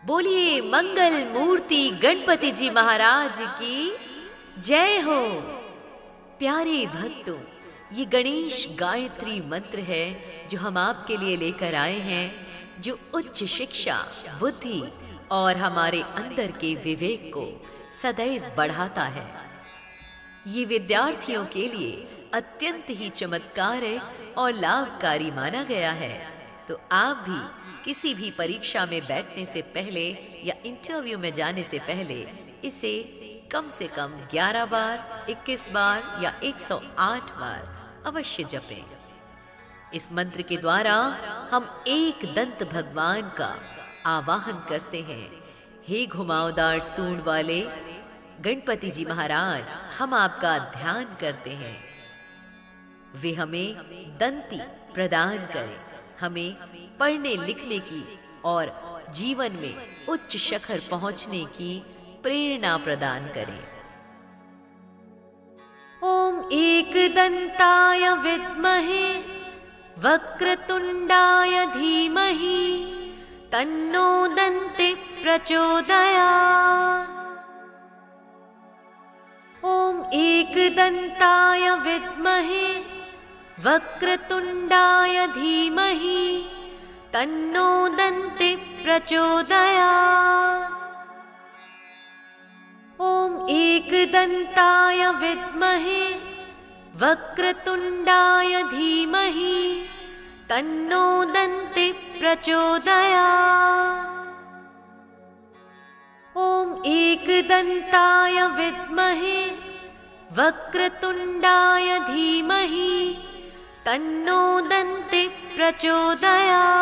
बोलिए मंगल मूर्ति गणपति जी महाराज की जय हो। प्यारे भक्तों, ये गणेश गायत्री मंत्र है जो हम आपके लिए लेकर आए हैं, जो उच्च शिक्षा, बुद्धि और हमारे अंदर के विवेक को सदैव बढ़ाता है। ये विद्यार्थियों के लिए अत्यंत ही चमत्कारिक और लाभकारी माना गया है। तो आप भी किसी भी परीक्षा में बैठने से पहले या इंटरव्यू में जाने से पहले इसे कम से कम 11 बार, 21 बार या 108 बार अवश्य जपें। इस मंत्र के द्वारा हम एक दंत भगवान का आवाहन करते हैं। हे घुमावदार सूंड वाले गणपति जी महाराज, हम आपका ध्यान करते हैं। वे हमें दंती प्रदान करें, हमें पढ़ने लिखने की और जीवन में उच्च शिखर पहुंचने की प्रेरणा प्रदान करें। ओम एकदंताय विद्महे वक्रतुंडाय धीमहि तन्नो दन्ति प्रचोदयात्। ओम एकदंताय विद्महे वक्रतुंडाय धीमहि तन्नो दन्ति प्रचोदयात्। ओम एकदंताय विद्महे वक्रतुंडाय धीमहि तन्नो दन्ति प्रचोदयात्। ओम एकदंताय विद्महे वक्रतुंडाय धीमहि तन्नो दन्ति प्रचोदयात्।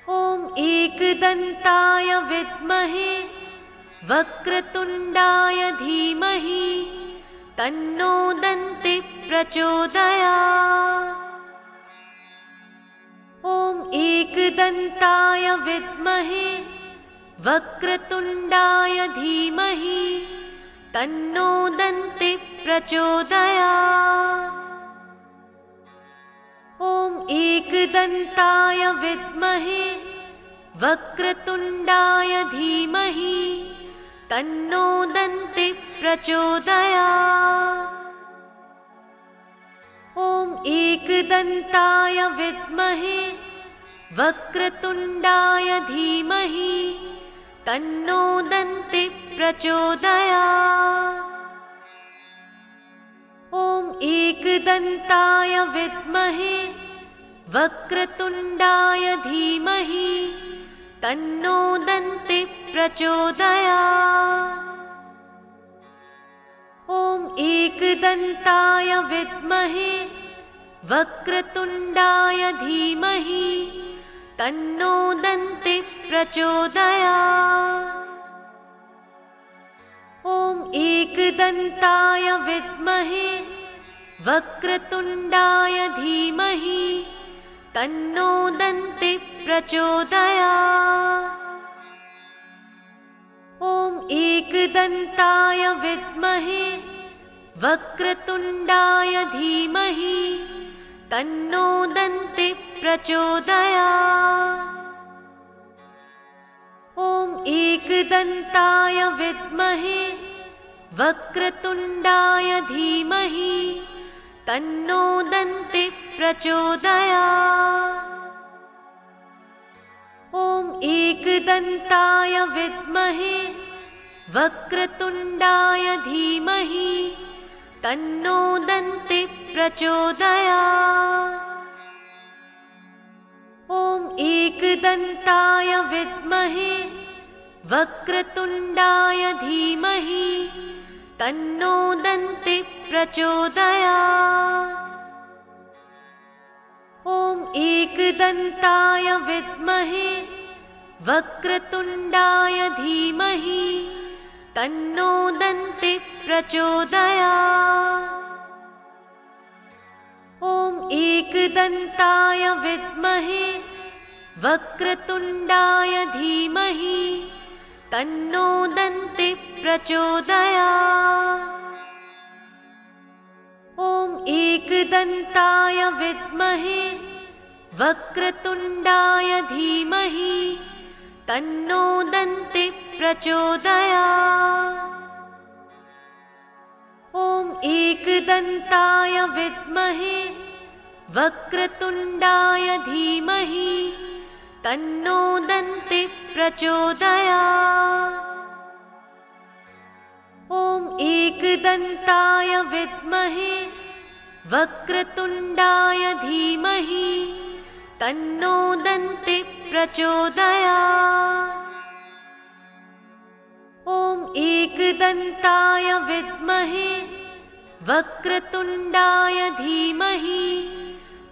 ओम एकदंताय विद्महे वक्रतुंडाय धीमहि तन्नो दन्ति प्रचोदयात्। ओम एकदंताय विद्महे वक्रतुंडाय धीमहि तन्नो दन्ति प्रचोदयात्। ओम एकदंताय विद्महे वक्रतुंडाय धीमहि तन्नो दन्ति प्रचोदयात्। ओम एकदंताय विद्महे वक्रतुंडाय धीमहि तन्नो दन्ति प्रचोदयात्। ओम एकदंताय विद्महे वक्रतुंडाय धीमहि तन्नो दन्ति प्रचोदयात्। ओम एकदंताय विद्महे वक्रतुंडाय धीमहि तन्नो दन्ति प्रचोदयात्। ओम एकदंताय विद्महे वक्रतुंडाय धीमहि तन्नो दन्ति प्रचोदयात्। ओम एकदंताय विद्महे वक्रतुंडाय धीमहि तन्नो दन्ति प्रचोदयात्। ओम एकदंताय विद्महे वक्रतुंडाय धीमहि तन्नो दन्ति प्रचोदयात्। ओम एकदंताय विद्महे वक्रतुंडाय धीमहि तन्नो दन्ति प्रचोदयात्। ओम एकदंताय विद्महे वक्रतुंडाय धीमहि तन्नो दन्ति प्रचोदयात्। ओम एकदंताय विद्महे वक्रतुंडाय धीमहि तन्नो दन्ति प्रचोदयात्। ओम एकदंताय विद्महे वक्रतुंडाय धीमहि तन्नो दन्ति प्रचोदयात्। ओम एकदंताय विद्महे वक्रतुण्डाय धीमहि तन्नो दन्ति प्रचोदयात्। ॐ एकदन्ताय विद्महे वक्रतुण्डाय धीमहि तन्नो दन्ति प्रचोदयात्। ॐ एकदन्ताय विद्महे वक्रतुण्डाय धीमहि तन्नो दन्ति प्रचोदयात्। ॐ एकदन्ताय विद्महे वक्रतुण्डाय धीमहि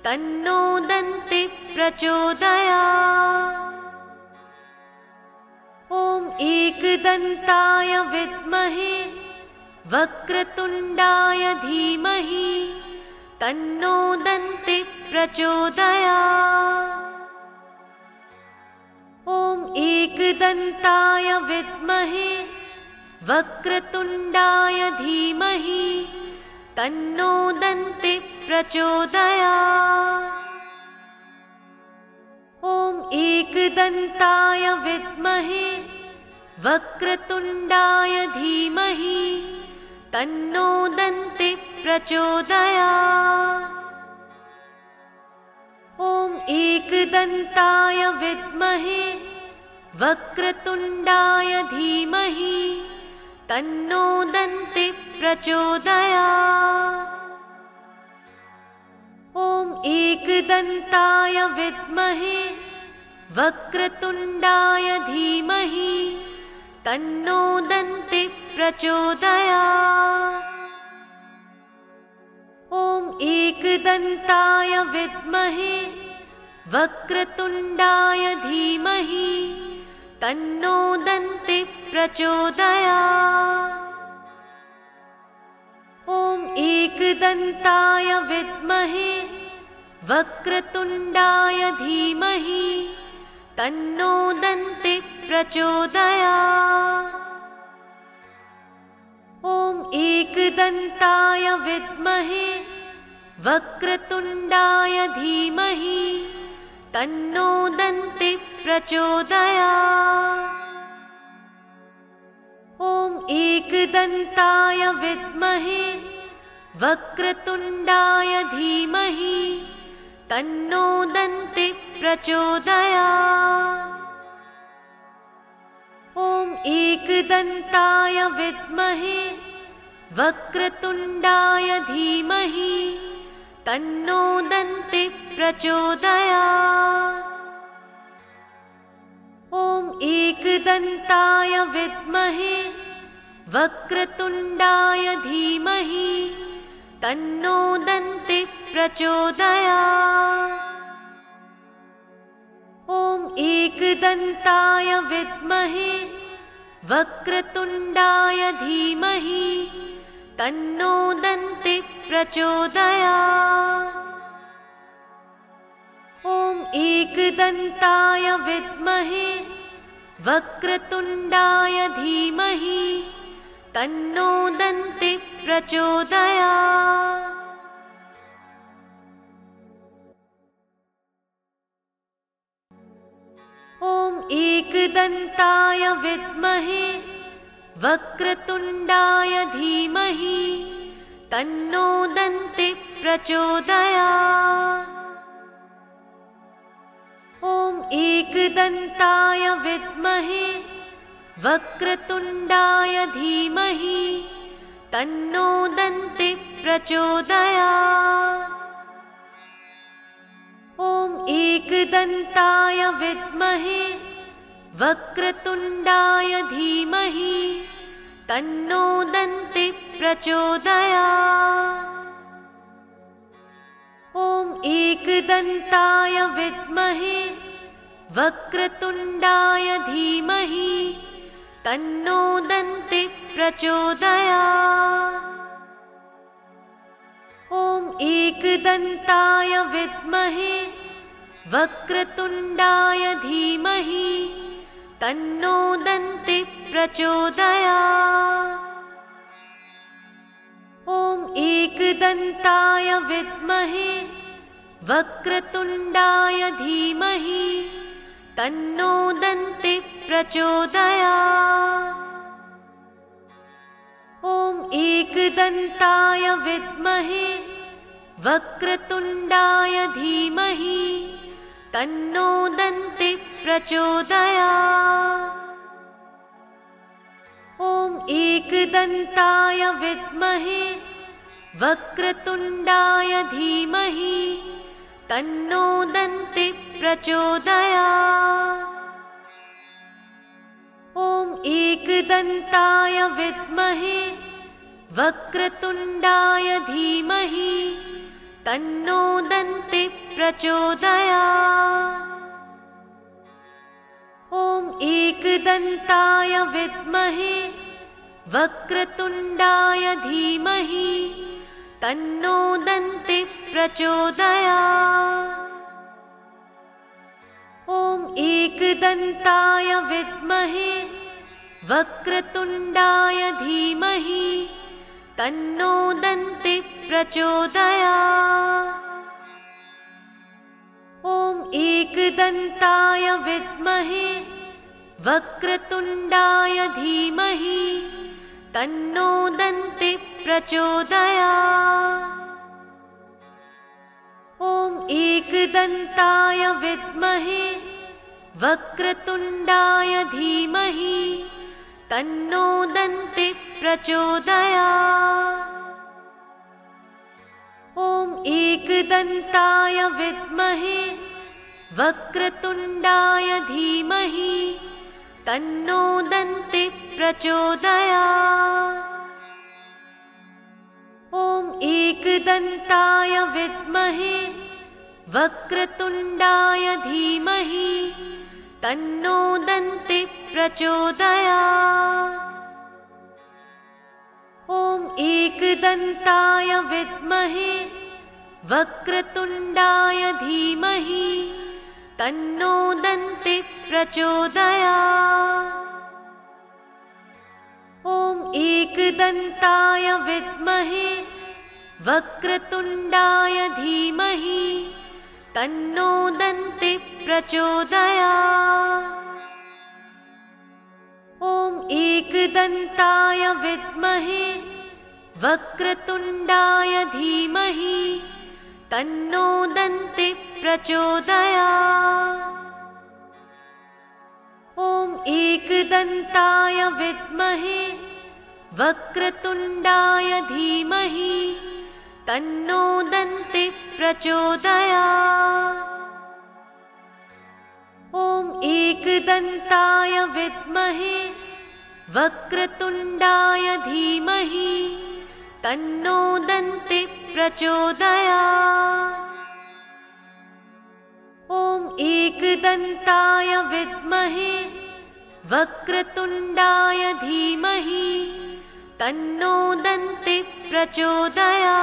तन्नो दन्ति प्रचोदयात्। ॐ एकदन्ताय विद्महे वक्रतुण्डाय धीमहि तन्नो दन्ति प्रचोदयात्। ॐ एकदन्ताय विद्महे वक्रतुण्डाय धीमहि तन्नो दन्ति प्रचोदयात्। ॐ एकदन्ताय विद्महे वक्रतुण्डाय धीमहि तन्नो दन्ति प्रचोदयात्। ॐ एकदन्ताय विद्महे वक्रतुण्डाय धीमहि तन्नो दन्ति प्रचोदयात्। ॐ एकदन्ताय विद्महे वक्रतुण्डाय धीमहि तन्नो दन्ति प्रचोदयात्। ॐ एकदन्ताय विद्महे वक्रतुण्डाय धीमहि तन्नो दन्ति प्रचोदयात्। ॐ एकदन्ताय विद्महे वक्रतुण्डाय धीमहि तन्नो दन्ति प्रचोदयात्। ॐ एकदन्ताय विद्महे वक्रतुण्डाय धीमहि तन्नो दन्ति प्रचोदयात्। ॐ एकदन्ताय विद्महे वक्रतुण्डाय धीमहि तन्नो दन्ति प्रचोदयात्। ॐ एकदन्ताय विद्महे वक्रतुण्डाय धीमहि तन्नो दन्ति प्रचोदयात्। ॐ एकदन्ताय विद्महे वक्रतुण्डाय धीमहि तन्नो दन्ति प्रचोदयात्। ॐ एकदन्ताय विद्महे वक्रतुण्डाय धीमहि तन्नो दन्ति प्रचोदयात्। ॐ एकदन्ताय विद्महे वक्रतुण्डाय धीमहि तन्नो दन्ति प्रचोदयात्। ॐ एकदन्ताय विद्महे वक्रतुण्डाय धीमहि तन्नो दन्ति प्रचोदयात्। ॐ एकदन्ताय विद्महे वक्रतुण्डाय धीमहि तन्नो दन्ति प्रचोदयात्। ॐ एकदन्ताय विद्महे वक्रतुण्डाय धीमहि तन्नो दन्ति प्रचोदयात्। ॐ एकदन्ताय विद्महे वक्रतुण्डाय धीमहि तन्नो दन्ति प्रचोदयात्। ॐ एकदन्ताय विद्महे वक्रतुण्डाय धीमहि तन्नो दन्ति प्रचोदयात्। ॐ एकदन्ताय विद्महे वक्रतुण्डाय धीमहि तन्नो दन्ति प्रचोदयात्। ॐ एकदन्ताय विद्महे वक्रतुण्डाय धीमहि तन्नो दन्ति प्रचोदयात्। ॐ एकदन्ताय विद्महे वक्रतुण्डाय धीमहि तन्नो दन्ति प्रचोदयात्। ॐ एकदन्ताय विद्महे वक्रतुण्डाय धीमहि तन्नो दन्ति प्रचोदयात्। ॐ एकदन्ताय विद्महे वक्रतुण्डाय धीमहि तन्नो दन्ति प्रचोदयात्। ॐ एकदन्ताय विद्महे वक्रतुण्डाय धीमहि तन्नो दन्ति प्रचोदयात्। ॐ एकदन्ताय विद्महे वक्रतुण्डाय धीमहि तन्नो दन्ति प्रचोदयात्। ॐ एकदन्ताय विद्महे वक्रतुण्डाय धीमहि तन्नो दन्ति प्रचोदयात्। ॐ एकदन्ताय विद्महे वक्रतुण्डाय धीमहि तन्नो दन्ति प्रचोदयात्। ॐ एकदन्ताय विद्महे वक्रतुण्डाय धीमहि तन्नो दन्ति प्रचोदयात्। ॐ एकदन्ताय विद्महे वक्रतुण्डाय धीमहि तन्नो दन्ति प्रचोदयात्। ॐ एकदन्ताय विद्महे वक्रतुण्डाय धीमहि तन्नो दन्ति प्रचोदयात्। ॐ एकदन्ताय विद्महे वक्रतुण्डाय धीमहि तन्नो दन्ति प्रचोदयात्। ॐ एकदन्ताय विद्महे वक्रतुण्डाय धीमहि तन्नो दन्ति प्रचोदयात्। ॐ एकदन्ताय विद्महे वक्रतुण्डाय धीमहि तन्नो दन्ति प्रचोदयात्। ॐ एकदन्ताय विद्महे वक्रतुण्डाय धीमहि तन्नो दन्ति प्रचोदयात्।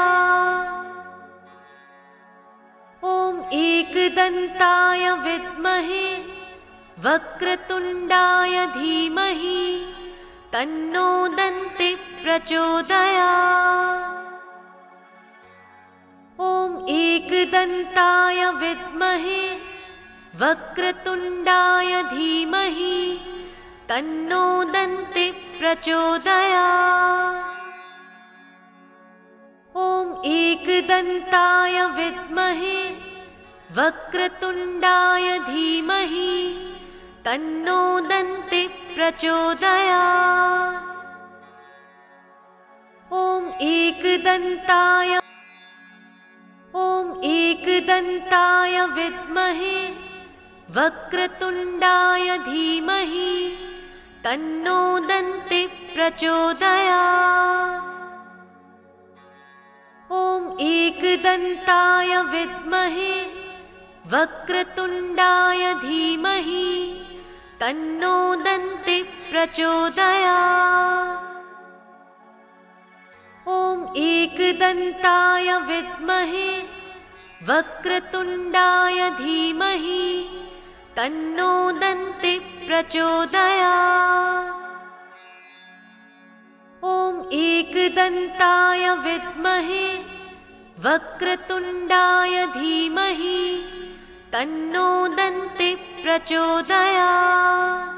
ॐ एकदन्ताय विद्महे वक्रतुण्डाय धीमहि तन्नो दन्ति प्रचोदयात्। ॐ एकदन्ताय विद्महे वक्रतुण्डाय धीमहि तन्नो दन्ति प्रचोदयात्। ॐ एकदन्ताय विद्महे वक्रतुण्डाय धीमहि तन्नो दन्ति प्रचोदयात्। ॐ एकदन्ताय विद्महे वक्रतुण्डाय धीमहि तन्नो दन्ति प्रचोदयात्। ॐ एकदन्ताय विद्महे वक्रतुण्डाय धीमहि तन्नो दन्ति प्रचोदयात्। ॐ एकदन्ताय विद्महे वक्रतुण्डाय धीमहि तन्नो दन्ति प्रचोदयात्। ॐ एकदन्ताय विद्महे वक्रतुण्डाय धीमहि तन्नो दन्ति प्रचोदयात्।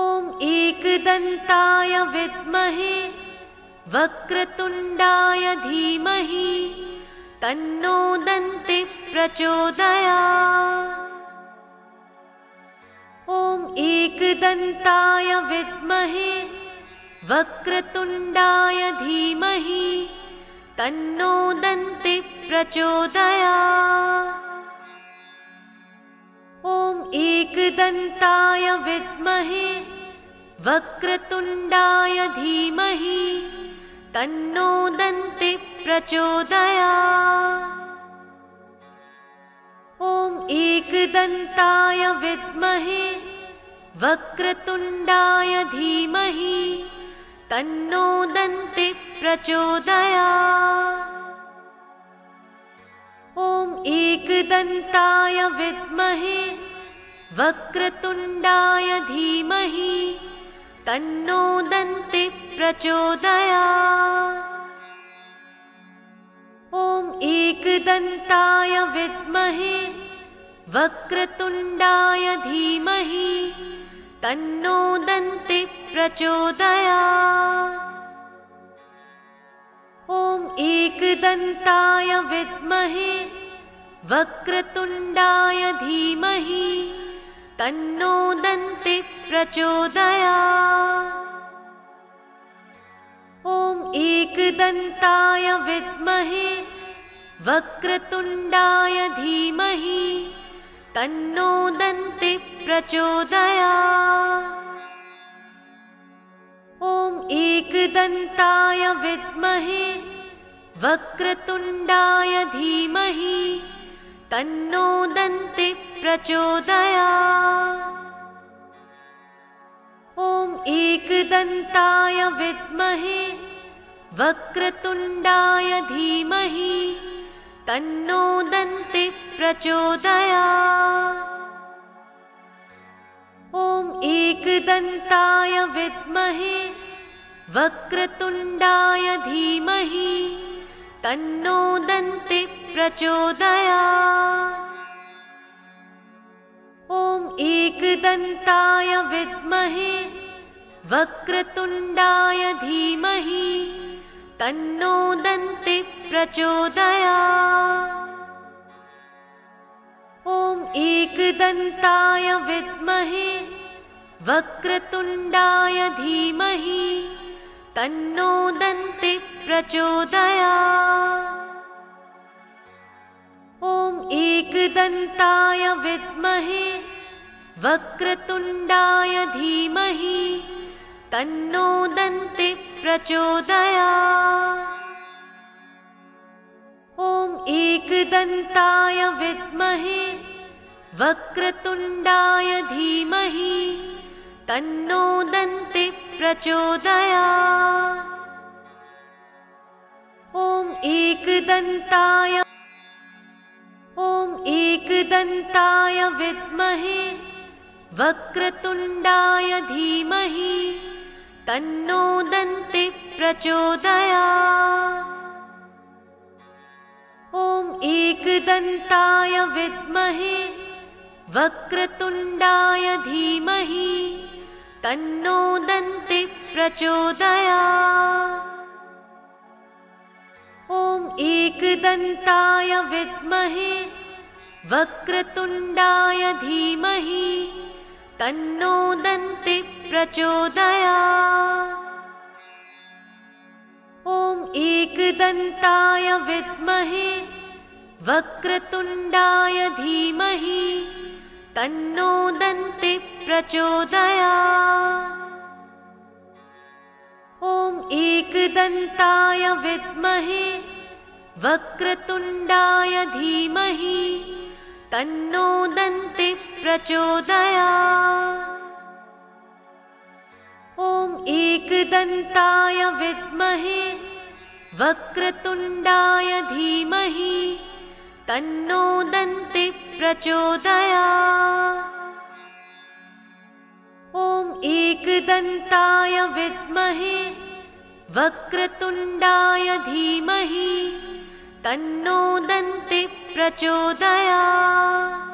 ॐ एकदन्ताय विद्महे वक्रतुण्डाय धीमहि तन्नो दन्ति प्रचोदयात्। ॐ एकदन्ताय विद्महे वक्रतुण्डाय धीमहि तन्नो दन्ति प्रचोदयात्। ॐ एकदन्ताय विद्महे वक्रतुण्डाय धीमहि तन्नो दन्ति प्रचोदयात्। ॐ एकदन्ताय विद्महे वक्रतुण्डाय धीमहि तन्नो दन्ति प्रचोदयात्। ॐ एकदन्ताय विद्महे वक्रतुण्डाय धीमहि तन्नो दन्ति प्रचोदयात्। ॐ एकदन्ताय विद्महे वक्रतुण्डाय धीमहि तन्नो दन्ति प्रचोदयात्। ॐ एकदन्ताय विद्महे वक्रतुण्डाय धीमहि तन्नो दन्ति प्रचोदयात्। ॐ एकदन्ताय विद्महे वक्रतुण्डाय धीमहि तन्नो दन्ति प्रचोदयात्। ॐ एकदन्ताय विद्महे वक्रतुण्डाय धीमहि तन्नो दन्ति प्रचोदयात्। ॐ एकदन्ताय विद्महे वक्रतुण्डाय धीमहि तन्नो दन्ति प्रचोदयात्। ॐ एकदन्ताय विद्महे वक्रतुण्डाय धीमहि तन्नो दन्ति प्रचोदयात्। ॐ एकदन्ताय विद्महे वक्रतुण्डाय धीमहि तन्नो दन्ति प्रचोदयात्। ॐ एकदन्ताय विद्महे वक्रतुण्डाय धीमहि तन्नो दन्ति प्रचोदयात्। ॐ एकदन्ताय विद्महे वक्रतुण्डाय धीमहि तन्नो दन्ति प्रचोदयात्। ॐ एकदन्ताय विद्महे वक्रतुण्डाय धीमहि तन्नो दन्ति प्रचोदयात्। ॐ एकदन्ताय विद्महे वक्रतुण्डाय धीमहि तन्नो दन्ति प्रचोदयात्। ॐ एकदन्ताय विद्महे वक्रतुण्डाय धीमहि तन्नो दन्ति प्रचोदयात्। ॐ एकदन्ताय विद्महे वक्रतुण्डाय धीमहि तन्नो दन्ति प्रचोदयात्। ॐ एकदन्ताय विद्महे वक्रतुण्डाय धीमहि तन्नो दन्ति प्रचोदयात्। ॐ एकदन्ताय विद्महे वक्रतुण्डाय धीमहि तन्नो दन्ति प्रचोदयात्। ॐ एकदन्ताय विद्महे वक्रतुण्डाय धीमहि तन्नो दन्ति प्रचोदयात्। ॐ एकदन्ताय विद्महे वक्रतुण्डाय धीमहि तन्नो दन्ति प्रचोदयात्।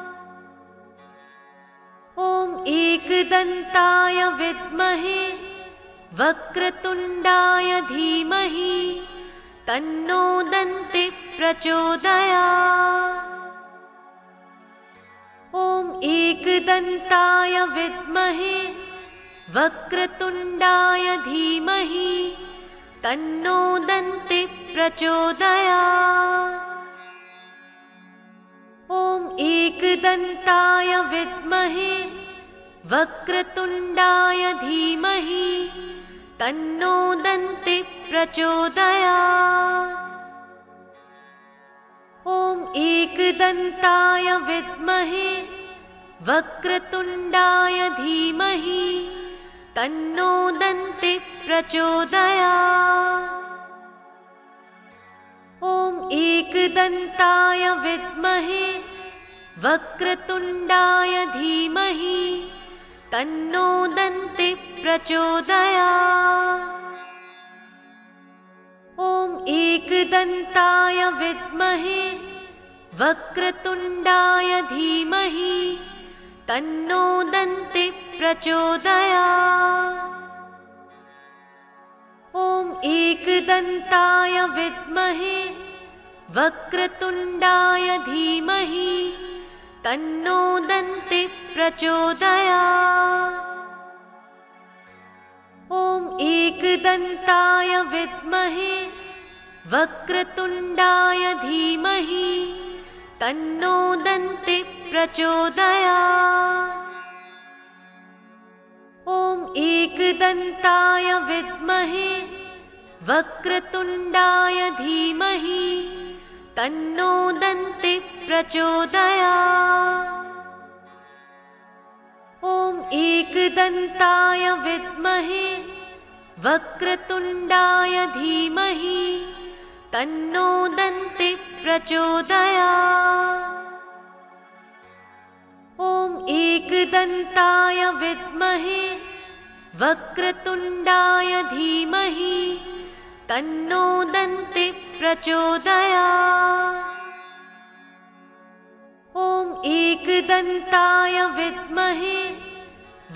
ॐ एकदन्ताय विद्महे वक्रतुण्डाय धीमहि तन्नो दन्ति प्रचोदयात्। ॐ एकदन्ताय विद्महे वक्रतुण्डाय धीमहि तन्नो दन्ति प्रचोदयात्। ॐ एकदन्ताय विद्महे वक्रतुण्डाय धीमहि तन्नो दन्ति प्रचोदयात्। ॐ एकदन्ताय विद्महे वक्रतुण्डाय धीमहि तन्नो दन्ति प्रचोदयात्। ॐ एकदन्ताय विद्महे वक्रतुण्डाय धीमहि तन्नो दन्ति प्रचोदयात्। ॐ एकदन्ताय विद्महे वक्रतुण्डाय धीमहि तन्नो दन्ति प्रचोदयात्। ॐ एकदन्ताय विद्महे वक्रतुण्डाय धीमहि तन्नो दन्ति प्रचोदयात्। ॐ एकदन्ताय विद्महे वक्रतुण्डाय धीमहि तन्नो दन्ति प्रचोदयात्। ॐ एकदन्ताय विद्महे वक्रतुण्डाय धीमहि तन्नो दन्ति प्रचोदयात्। ॐ एकदन्ताय विद्महे वक्रतुण्डाय धीमहि तन्नो दन्ति प्रचोदयात्। ॐ एकदन्ताय विद्महे वक्रतुण्डाय धीमहि तन्नो दन्ति प्रचोदयात्। ॐ एकदन्ताय विद्महे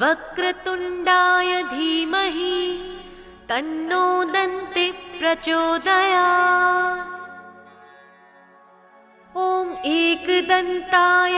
वक्रतुण्डाय धीमहि तन्नो दन्ति प्रचोदयात्। ॐ एकदन्ताय